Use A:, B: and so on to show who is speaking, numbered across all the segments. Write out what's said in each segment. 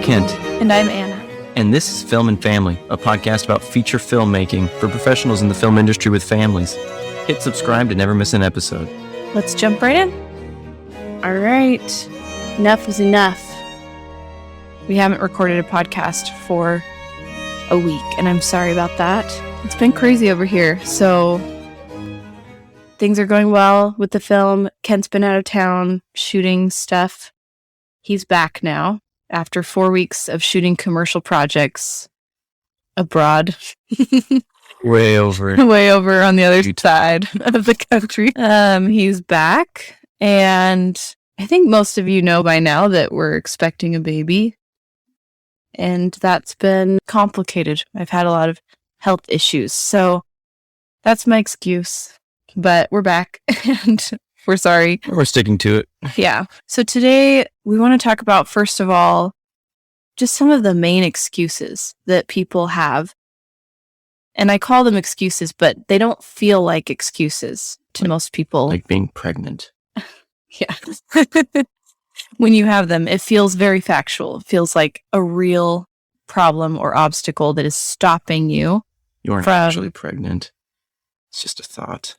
A: Kent.
B: And I'm Anna.
A: And this is Film and Family, a podcast about feature filmmaking for professionals in the film industry with families. Hit subscribe to never miss an episode.
B: Let's jump right in. All right. Enough is enough. We haven't recorded a podcast for a week, and I'm sorry about that. It's been crazy over here, so things are going well with the film. Kent's been out of town shooting stuff. He's back now after 4 weeks of shooting commercial projects abroad.
A: Way over
B: On the other side of the country. He's back, and I think most of you know by now that we're expecting a baby, and that's been complicated. I've had a lot of health issues, so that's my excuse. But we're back, and we're sorry.
A: We're sticking to it.
B: Yeah. So today we want to talk about, first of all, just some of the main excuses that people have. And I call them excuses, but they don't feel like excuses to most people.
A: Like being pregnant.
B: Yeah. When you have them, it feels very factual. It feels like a real problem or obstacle that is stopping you.
A: You aren't actually pregnant. It's just a thought.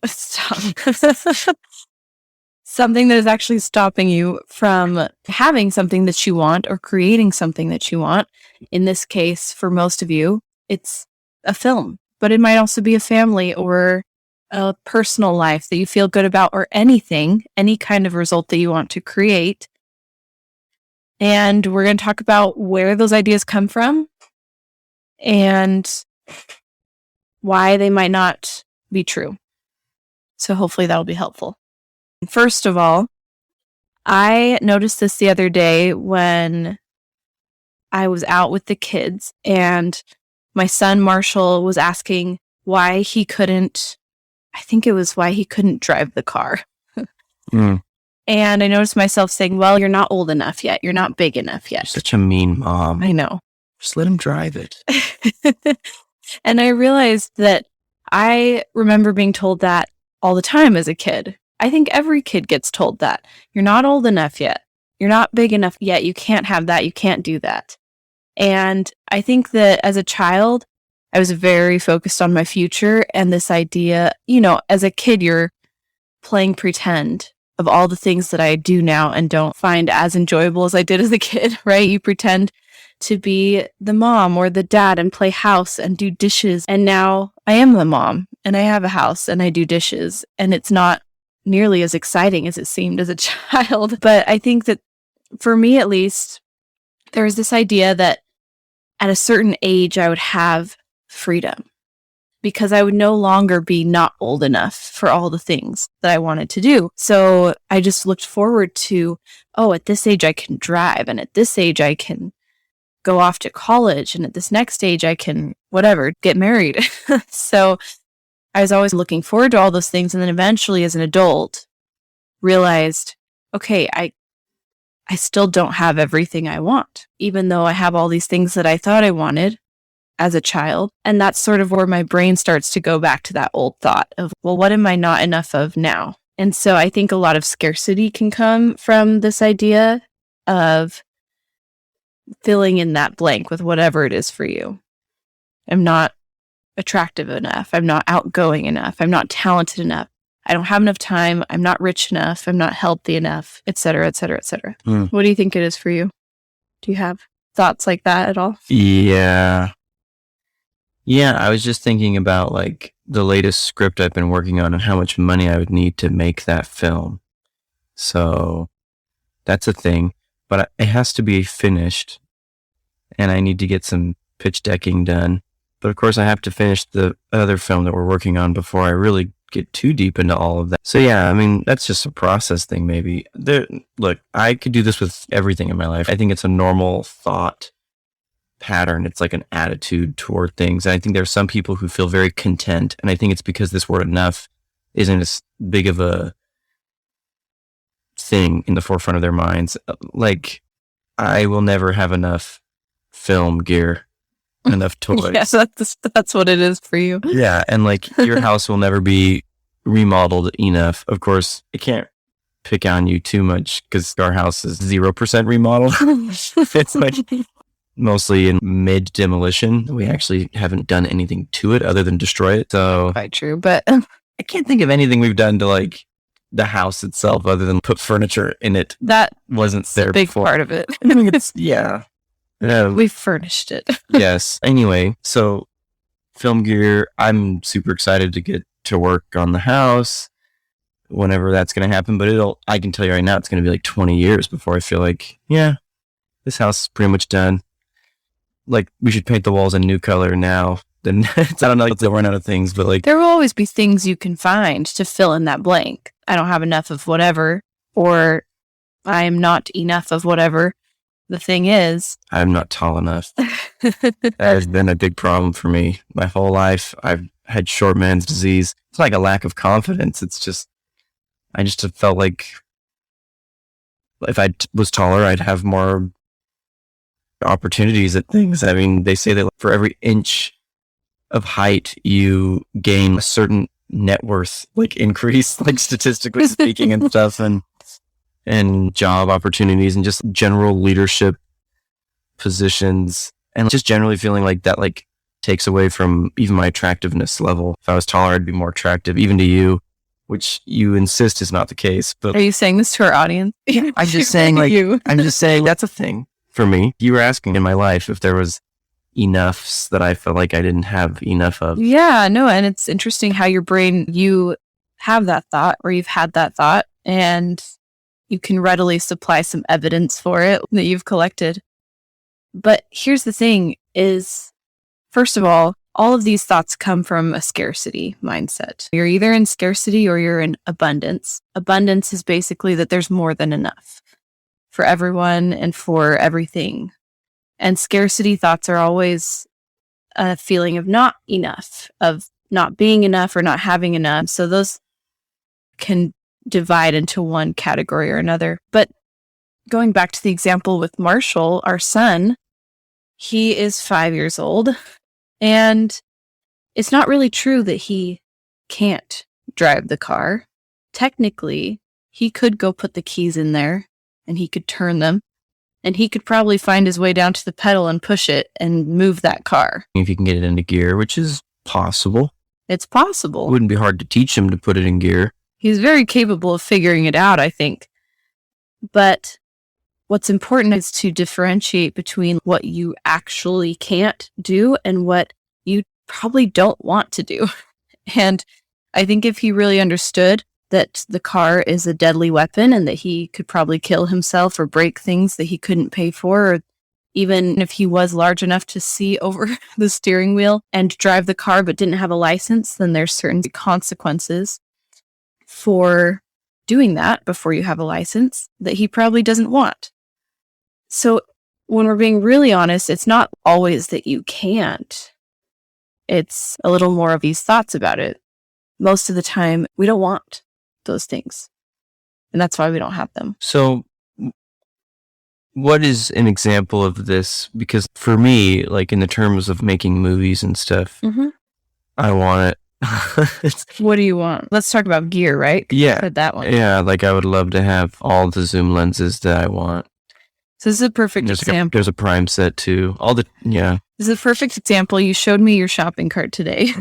B: Something that is actually stopping you from having something that you want or creating something that you want. In this case, for most of you, it's a film, but it might also be a family or a personal life that you feel good about, or anything, any kind of result that you want to create. And we're going to talk about where those ideas come from and why they might not be true. So hopefully that'll be helpful. First of all, I noticed this the other day when I was out with the kids, and my son Marshall was asking why he couldn't drive the car. And I noticed myself saying, well, you're not old enough yet. You're not big enough yet.
A: Such a mean mom.
B: I know.
A: Just let him drive it.
B: And I realized that I remember being told that all the time as a kid. I think every kid gets told that. You're not old enough yet. You're not big enough yet. You can't have that. You can't do that. And I think that as a child, I was very focused on my future and this idea, as a kid, you're playing pretend of all the things that I do now and don't find as enjoyable as I did as a kid, right? You pretend to be the mom or the dad and play house and do dishes. And now I am the mom and I have a house and I do dishes, and it's not nearly as exciting as it seemed as a child. But I think that for me, at least, there was this idea that at a certain age, I would have freedom because I would no longer be not old enough for all the things that I wanted to do. So I just looked forward to, at this age, I can drive. And at this age, I can go off to college. And at this next age, I can, get married. So I was always looking forward to all those things. And then eventually, as an adult, realized, okay, I still don't have everything I want, even though I have all these things that I thought I wanted as a child. And that's sort of where my brain starts to go back to that old thought of, well, what am I not enough of now? And so I think a lot of scarcity can come from this idea of filling in that blank with whatever it is for you. I'm not attractive enough. I'm not outgoing enough. I'm not talented enough. I don't have enough time. I'm not rich enough. I'm not healthy enough, et cetera, et cetera, et cetera. What do you think it is for you? Do you have thoughts like that at all?
A: Yeah, I was just thinking about the latest script I've been working on and how much money I would need to make that film. So that's a thing, but it has to be finished, and I need to get some pitch decking done. But of course I have to finish the other film that we're working on before I really get too deep into all of that. So yeah, I mean, that's just a process thing maybe. Look, I could do this with everything in my life. I think it's a normal thought pattern. It's like an attitude toward things. And I think there are some people who feel very content. And I think it's because this word enough isn't as big of a thing in the forefront of their minds. I will never have enough film gear, enough toys.
B: Yeah, so that's what it is for you.
A: Yeah. And your house will never be remodeled enough. Of course, it can't pick on you too much because our house is 0% remodeled. It's mostly in mid demolition. We actually haven't done anything to it other than destroy it. So
B: Quite true, but
A: I can't think of anything we've done to like the house itself other than put furniture in it.
B: that
A: Wasn't there
B: a big
A: before.
B: part of it.
A: I mean, yeah.
B: We furnished it.
A: Yes. Anyway, so film gear, I'm super excited to get to work on the house whenever that's going to happen. But I can tell you right now, it's going to be like 20 years before I feel like, yeah, this house is pretty much done. Like, we should paint the walls a new color now. Then I don't know if they'll run out of things, but like,
B: There will always be things you can find to fill in that blank. I don't have enough of whatever, or I am not enough of whatever. The thing is,
A: I'm not tall enough. That has been a big problem for me my whole life. I've had short man's disease. It's like a lack of confidence. It's just, I just have felt like if I was taller, I'd have more opportunities at things. I mean, they say that for every inch of height, you gain a certain net worth, like increase, like statistically speaking and stuff, and job opportunities and just general leadership positions, and just generally feeling like that like takes away from even my attractiveness level. If I was taller, I'd be more attractive, even to you, which you insist is not the case. But
B: are you saying this to our audience?
A: I'm just saying, like,
B: you.
A: I'm just saying that's a thing for me. You were asking in my life if there was enoughs that I felt like I didn't have enough of.
B: Yeah, no, and it's interesting how your brain, you have that thought, or you've had that thought, and you can readily supply some evidence for it that you've collected. But here's the thing is, first of all of these thoughts come from a scarcity mindset. You're either in scarcity or you're in abundance. Abundance is basically that there's more than enough for everyone and for everything. And scarcity thoughts are always a feeling of not enough, of not being enough or not having enough. So those can divide into one category or another. But going back to the example with Marshall, our son, he is 5 years old, and it's not really true that he can't drive the car. Technically, he could go put the keys in there and he could turn them, and he could probably find his way down to the pedal and push it and move that car.
A: If you can get it into gear, which is possible.
B: It's possible.
A: It wouldn't be hard to teach him to put it in gear.
B: He's very capable of figuring it out, I think. But what's important is to differentiate between what you actually can't do and what you probably don't want to do. And I think if he really understood that the car is a deadly weapon and that he could probably kill himself or break things that he couldn't pay for, or even if he was large enough to see over the steering wheel and drive the car but didn't have a license, then there's certain consequences for doing that before you have a license that he probably doesn't want. So when we're being really honest, it's not always that you can't. It's a little more of these thoughts about it. Most of the time, we don't want those things. And that's why we don't have them.
A: So what is an example of this? Because for me, like in the terms of making movies and stuff, I want it.
B: What do you want? Let's talk about gear, right?
A: Yeah.
B: For that one.
A: Yeah, like I would love to have all the zoom lenses that I want.
B: So this is a perfect example.
A: There's a prime set too.
B: This is a perfect example. You showed me your shopping cart today.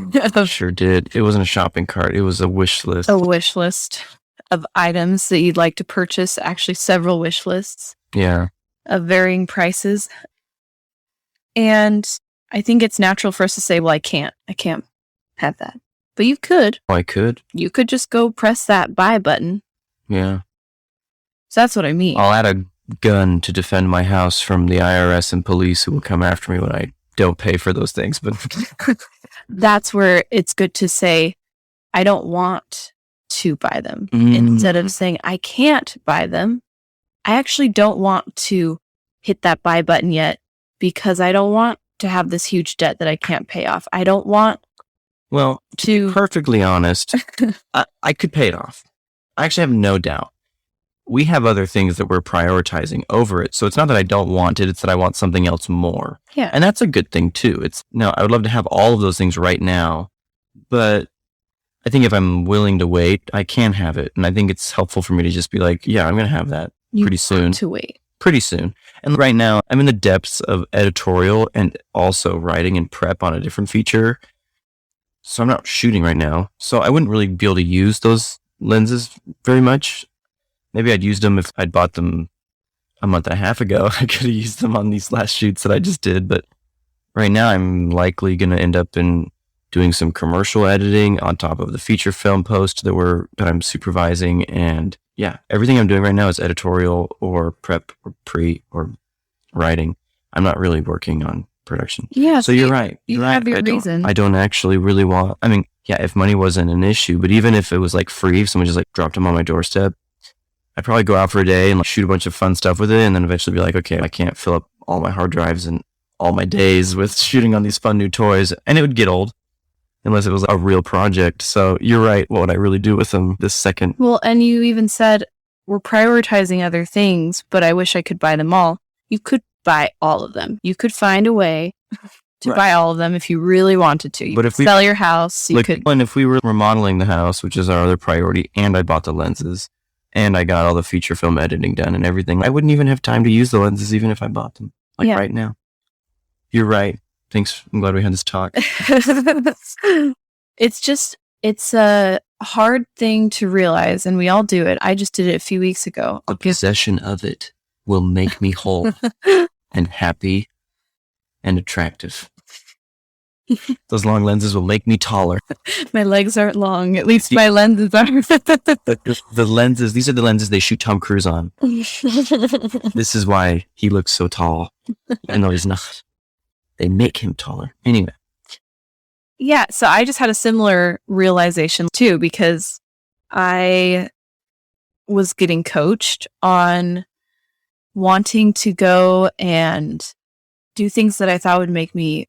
A: Sure did. It wasn't a shopping cart. It was a wish list.
B: A wish list of items that you'd like to purchase. Actually, several wish lists.
A: Yeah.
B: Of varying prices. And I think it's natural for us to say, well, I can't have that. But you could.
A: Oh, I could.
B: You could just go press that buy button.
A: Yeah.
B: So that's what I mean.
A: I'll add a gun to defend my house from the IRS and police who will come after me when I don't pay for those things. But
B: that's where it's good to say, I don't want to buy them. Instead of saying, I can't buy them, I actually don't want to hit that buy button yet because I don't want to have this huge debt that I can't pay off. I don't want
A: to be perfectly honest, I could pay it off. I actually have no doubt. We have other things that we're prioritizing over it. So it's not that I don't want it, it's that I want something else more.
B: Yeah.
A: And that's a good thing too. I would love to have all of those things right now, but I think if I'm willing to wait, I can have it. And I think it's helpful for me to just be like, yeah, I'm going to have that pretty soon.
B: To wait.
A: Pretty soon. And right now, I'm in the depths of editorial and also writing and prep on a different feature. So I'm not shooting right now. So I wouldn't really be able to use those lenses very much. Maybe I'd used them if I'd bought them a month and a half ago. I could have used them on these last shoots that I just did. But right now, I'm likely going to end up in doing some commercial editing on top of the feature film post that I'm supervising. And yeah, everything I'm doing right now is editorial or prep or pre or writing. I'm not really working on production.
B: Yeah.
A: So you're right.
B: You have your reason.
A: I don't actually really want, I mean, yeah, if money wasn't an issue, but even if it was like free, if someone just like dropped them on my doorstep, I'd probably go out for a day and like shoot a bunch of fun stuff with it. And then eventually be like, okay, I can't fill up all my hard drives and all my days with shooting on these fun new toys. And it would get old unless it was a real project. So you're right. What would I really do with them this second?
B: Well, and you even said we're prioritizing other things, but I wish I could buy them all. You could buy all of them. You could find a way to buy all of them if you really wanted to. But if we sell your house, you could.
A: And if we were remodeling the house, which is our other priority, and I bought the lenses and I got all the feature film editing done and everything, I wouldn't even have time to use the lenses even if I bought them right now. You're right. Thanks. I'm glad we had this talk.
B: It's a hard thing to realize, and we all do it. I just did it a few weeks ago.
A: The possession of it will make me whole and happy and attractive. Those long lenses will make me taller.
B: My legs aren't long. At least my lenses are.
A: The lenses, these are the lenses they shoot Tom Cruise on. This is why he looks so tall. I know he's not. They make him taller. Anyway.
B: Yeah, so I just had a similar realization too, because I was getting coached on wanting to go and do things that I thought would make me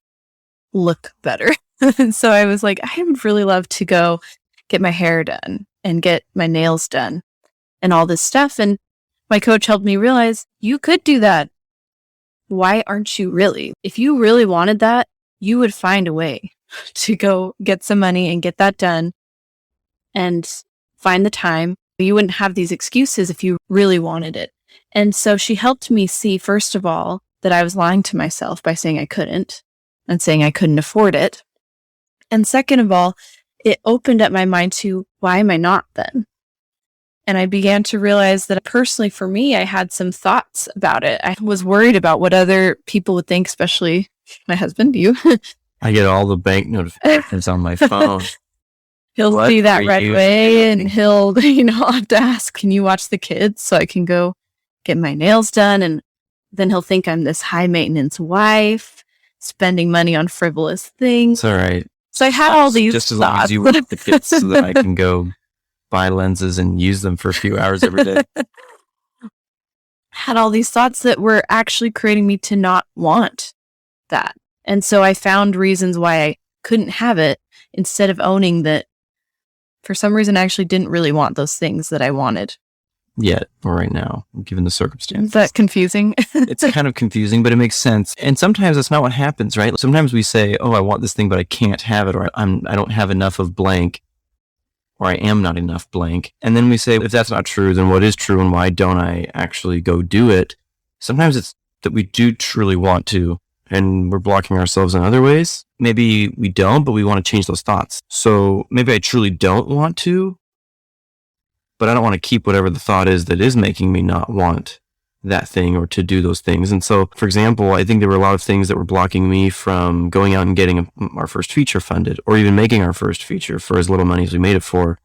B: look better. And so I was like, I would really love to go get my hair done and get my nails done and all this stuff. And my coach helped me realize you could do that. Why aren't you really? If you really wanted that, you would find a way to go get some money and get that done and find the time. You wouldn't have these excuses if you really wanted it. And so she helped me see, first of all, that I was lying to myself by saying I couldn't and saying I couldn't afford it. And second of all, it opened up my mind to why am I not then? And I began to realize that personally for me, I had some thoughts about it. I was worried about what other people would think, especially my husband, you.
A: I get all the bank notifications on my phone.
B: He'll see that red way and he'll, have to ask, can you watch the kids so I can go get my nails done? And then he'll think I'm this high maintenance wife, spending money on frivolous things.
A: It's all right.
B: So I had all these
A: just as
B: thoughts.
A: long as you want the kids so that I can go buy lenses and use them for a few hours every day.
B: Had all these thoughts that were actually creating me to not want that. And so I found reasons why I couldn't have it instead of owning that for some reason I actually didn't really want those things that I wanted.
A: Yet, or right now, given the circumstances.
B: Is that confusing?
A: It's kind of confusing, but it makes sense. And sometimes that's not what happens, right? Sometimes we say, oh, I want this thing, but I can't have it, or I don't have enough of blank, or I am not enough blank. And then we say, if that's not true, then what is true, and why don't I actually go do it? Sometimes it's that we do truly want to, and we're blocking ourselves in other ways. Maybe we don't, but we want to change those thoughts. So maybe I truly don't want to, but I don't want to keep whatever the thought is that is making me not want that thing or to do those things. And so, for example, I think there were a lot of things that were blocking me from going out and getting our first feature funded or even making our first feature for as little money as we made it for.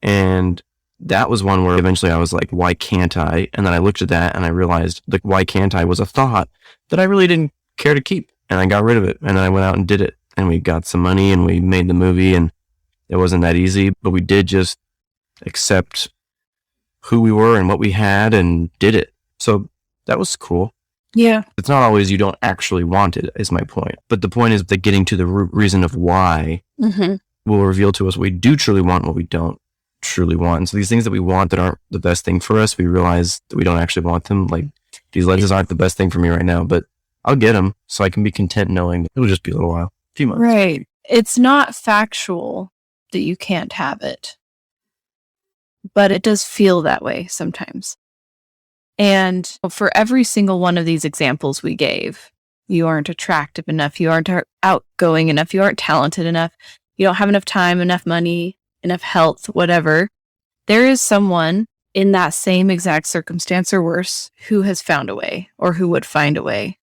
A: And that was one where eventually I was like, why can't I? And then I looked at that and I realized like, why can't I was a thought that I really didn't care to keep. And I got rid of it. And then I went out and did it. And we got some money and we made the movie, and it wasn't that easy, but we did just accept who we were and what we had and did it. So that was cool.
B: Yeah.
A: It's not always you don't actually want it, is my point. But the point is that getting to the reason of why will reveal to us what we do truly want and what we don't truly want. And so these things that we want that aren't the best thing for us, we realize that we don't actually want them. Like, these lenses aren't the best thing for me right now, but I'll get them so I can be content knowing that it'll just be a little while, a few months.
B: Right. It's not factual that you can't have it, but it does feel that way sometimes. And for every single one of these examples we gave, you aren't attractive enough, you aren't outgoing enough, you aren't talented enough, you don't have enough time, enough money, enough health, whatever. There is someone in that same exact circumstance or worse who has found a way or who would find a way.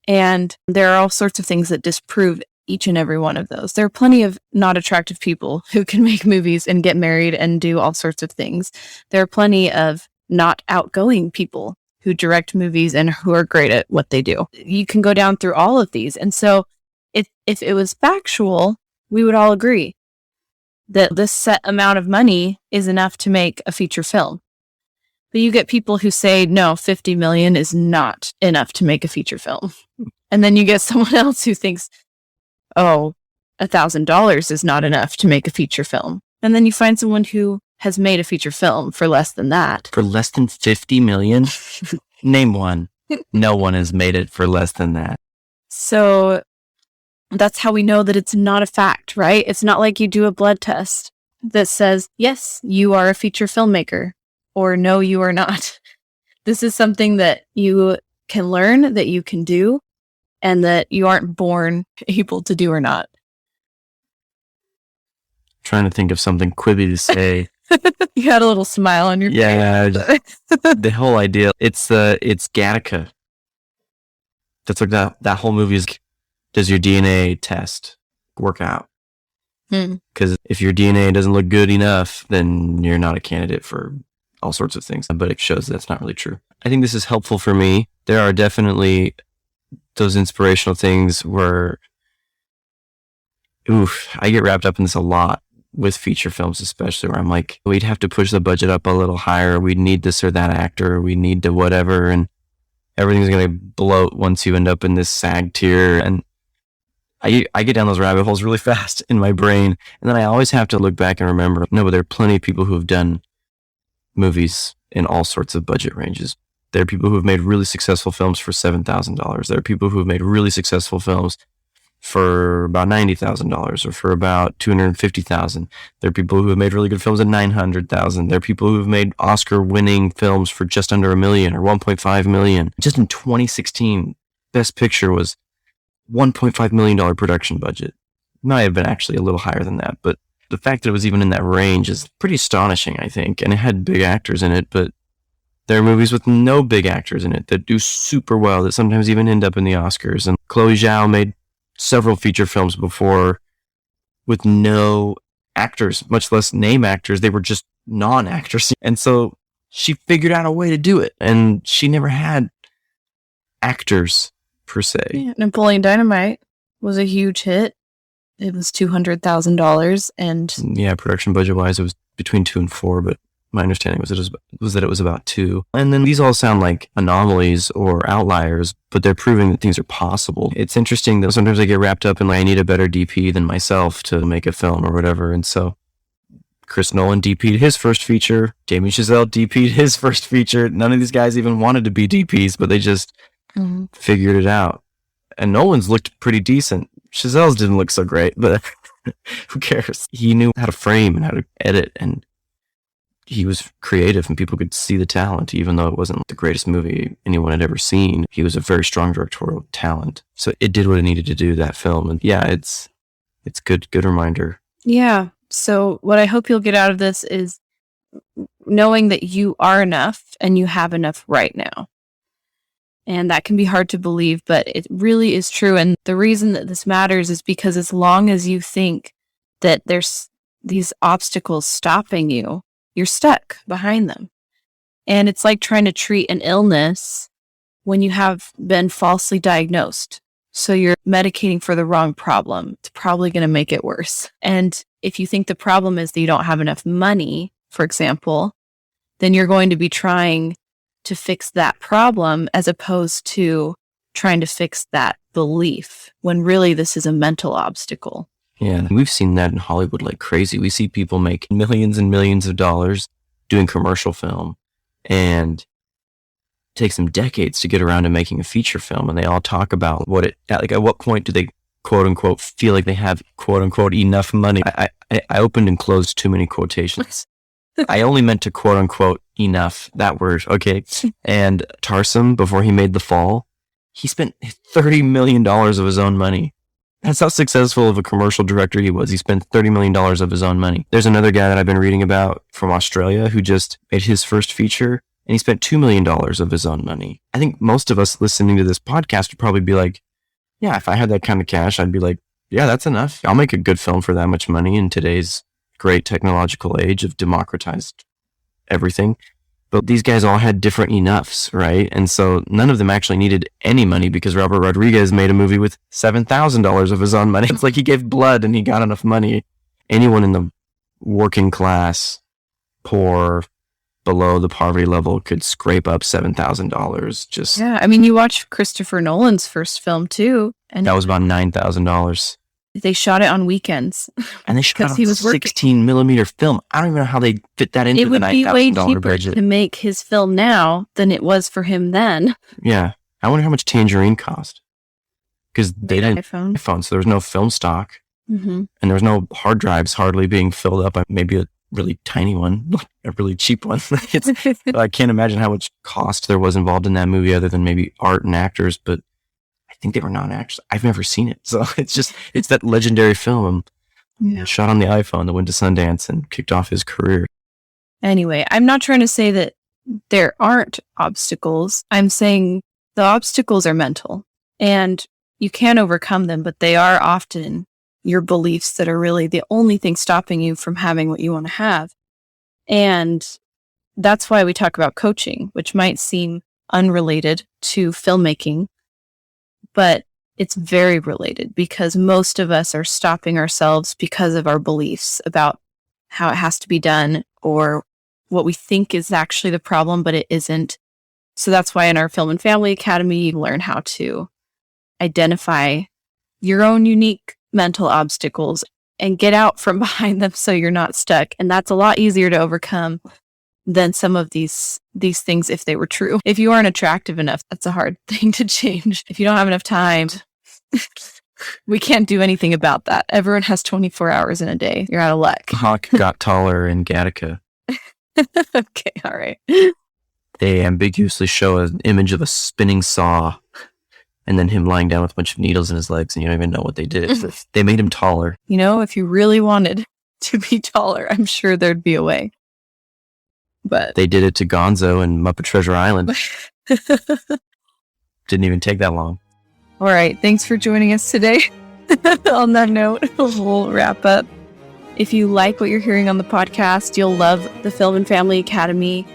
B: And there are all sorts of things that disprove each and every one of those. There are plenty of not attractive people who can make movies and get married and do all sorts of things. There are plenty of not outgoing people who direct movies and who are great at what they do. You can go down through all of these. And so if it was factual, we would all agree that this set amount of money is enough to make a feature film. But you get people who say, no, 50 million is not enough to make a feature film. And then you get someone else who thinks, oh, $1,000 is not enough to make a feature film. And then you find someone who has made a feature film for less than that.
A: For less than 50 million? Name one. No one has made it for less than that.
B: So that's how we know that it's not a fact, right? It's not like you do a blood test that says, yes, you are a feature filmmaker, or no, you are not. This is something that you can learn, that you can do, and that you aren't born able to do or not.
A: Trying to think of something quibby to say.
B: You had a little smile on your face.
A: Yeah, the whole idea. It's Gattaca. That's like that whole movie is. Does your DNA test work out? Because if your DNA doesn't look good enough, then you're not a candidate for all sorts of things. But it shows that's not really true. I think this is helpful for me. There are definitely those inspirational things where, I get wrapped up in this a lot with feature films, especially where I'm like, we'd have to push the budget up a little higher. We'd need this or that actor. We need to whatever. And everything's going to bloat once you end up in this SAG tier. And I get down those rabbit holes really fast in my brain. And then I always have to look back and remember, no, but there are plenty of people who have done movies in all sorts of budget ranges. There are people who have made really successful films for $7,000. There are people who have made really successful films for about $90,000 or for about $250,000. There are people who have made really good films at $900,000. There are people who have made Oscar-winning films for just under $1 million or $1.5 million. Just in 2016, Best Picture was $1.5 million production budget. Might have been actually a little higher than that, but the fact that it was even in that range is pretty astonishing, I think. And it had big actors in it, but there are movies with no big actors in it that do super well, that sometimes even end up in the Oscars. And Chloe Zhao made several feature films before with no actors, much less name actors. They were just non-actors. And so she figured out a way to do it. And she never had actors per se.
B: Yeah, Napoleon Dynamite was a huge hit. It was $200,000, and
A: yeah, production budget wise, it was between 2 and 4, but my understanding was that it was about 2. And then these all sound like anomalies or outliers, but they're proving that things are possible. It's interesting that sometimes I get wrapped up in like, I need a better DP than myself to make a film or whatever. And so Chris Nolan DP'd his first feature. Damien Chazelle DP'd his first feature. None of these guys even wanted to be DPs, but they just figured it out. And Nolan's looked pretty decent. Chazelle's didn't look so great, but who cares? He knew how to frame and how to edit, and he was creative and people could see the talent, even though it wasn't the greatest movie anyone had ever seen. He was a very strong directorial talent. So it did what it needed to do, that film. And yeah, it's good reminder.
B: Yeah. So what I hope you'll get out of this is knowing that you are enough and you have enough right now. And that can be hard to believe, but it really is true. And the reason that this matters is because as long as you think that there's these obstacles stopping you, you're stuck behind them. And it's like trying to treat an illness when you have been falsely diagnosed. So you're medicating for the wrong problem. It's probably going to make it worse. And if you think the problem is that you don't have enough money, for example, then you're going to be trying to fix that problem as opposed to trying to fix that belief, when really this is a mental obstacle.
A: Yeah, we've seen that in Hollywood like crazy. We see people make millions and millions of dollars doing commercial film, and it takes them decades to get around to making a feature film. And they all talk about at what point do they quote unquote feel like they have quote unquote enough money. I opened and closed too many quotations. I only meant to quote unquote enough, that word, okay? And Tarsem, before he made The Fall, he spent $30 million of his own money. That's how successful of a commercial director he was. He spent $30 million of his own money. There's another guy that I've been reading about from Australia who just made his first feature, and he spent $2 million of his own money. I think most of us listening to this podcast would probably be like, yeah, if I had that kind of cash, I'd be like, yeah, that's enough. I'll make a good film for that much money in today's great technological age of democratized everything. But these guys all had different enoughs, right? And so none of them actually needed any money because Robert Rodriguez made a movie with $7,000 of his own money. It's like he gave blood and he got enough money. Anyone in the working class, poor, below the poverty level could scrape up $7,000. Just
B: Yeah, I mean, you watch Christopher Nolan's first film too, and
A: that was about $9,000.
B: they shot it on weekends.
A: And they shot
B: Because
A: a
B: he was working.
A: 16 millimeter film. I don't even know how they fit that into
B: It
A: the
B: would be way
A: $9,000
B: cheaper
A: budget.
B: to make his film now than it was for him then.
A: Yeah. I wonder how much Tangerine cost. Because they didn't have
B: iPhone.
A: iPhone, so there was no film stock.
B: Mm-hmm.
A: And there was no hard drives hardly being filled up. Maybe a really tiny one, a really cheap one. I can't imagine how much cost there was involved in that movie other than maybe art and actors, but I think they were not actors. I've never seen it. So it's that legendary film shot on the iPhone that went to Sundance and kicked off his career.
B: Anyway, I'm not trying to say that there aren't obstacles. I'm saying the obstacles are mental and you can overcome them, but they are often your beliefs that are really the only thing stopping you from having what you want to have. And that's why we talk about coaching, which might seem unrelated to filmmaking, but it's very related because most of us are stopping ourselves because of our beliefs about how it has to be done or what we think is actually the problem, but it isn't. So that's why in our Film and Family Academy, you learn how to identify your own unique mental obstacles and get out from behind them so you're not stuck. And that's a lot easier to overcome than some of these things if they were true. If you aren't attractive enough, that's a hard thing to change. If you don't have enough time, we can't do anything about that. Everyone has 24 hours in a day. You're out of luck.
A: Hawk got taller in Gattaca.
B: Okay, all right.
A: They ambiguously show an image of a spinning saw and then him lying down with a bunch of needles in his legs and you don't even know what they did. They made him taller.
B: You know, if you really wanted to be taller, I'm sure there'd be a way. But
A: they did it to Gonzo and Muppet Treasure Island. Didn't even take that long.
B: All right. Thanks for joining us today. On that note, we'll wrap up. If you like what you're hearing on the podcast, you'll love the Film and Family Academy.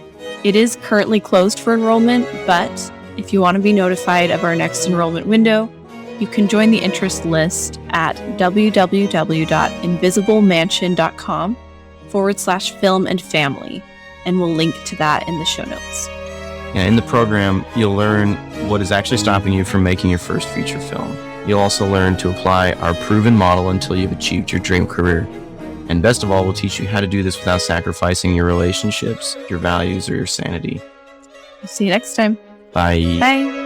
B: It is currently closed for enrollment, but if you want to be notified of our next enrollment window, you can join the interest list at www.invisiblemansion.com/film and family. And we'll link to that in the show notes.
A: Yeah, in the program, you'll learn what is actually stopping you from making your first feature film. You'll also learn to apply our proven model until you've achieved your dream career. And best of all, we'll teach you how to do this without sacrificing your relationships, your values, or your sanity.
B: We'll see you next time.
A: Bye.
B: Bye.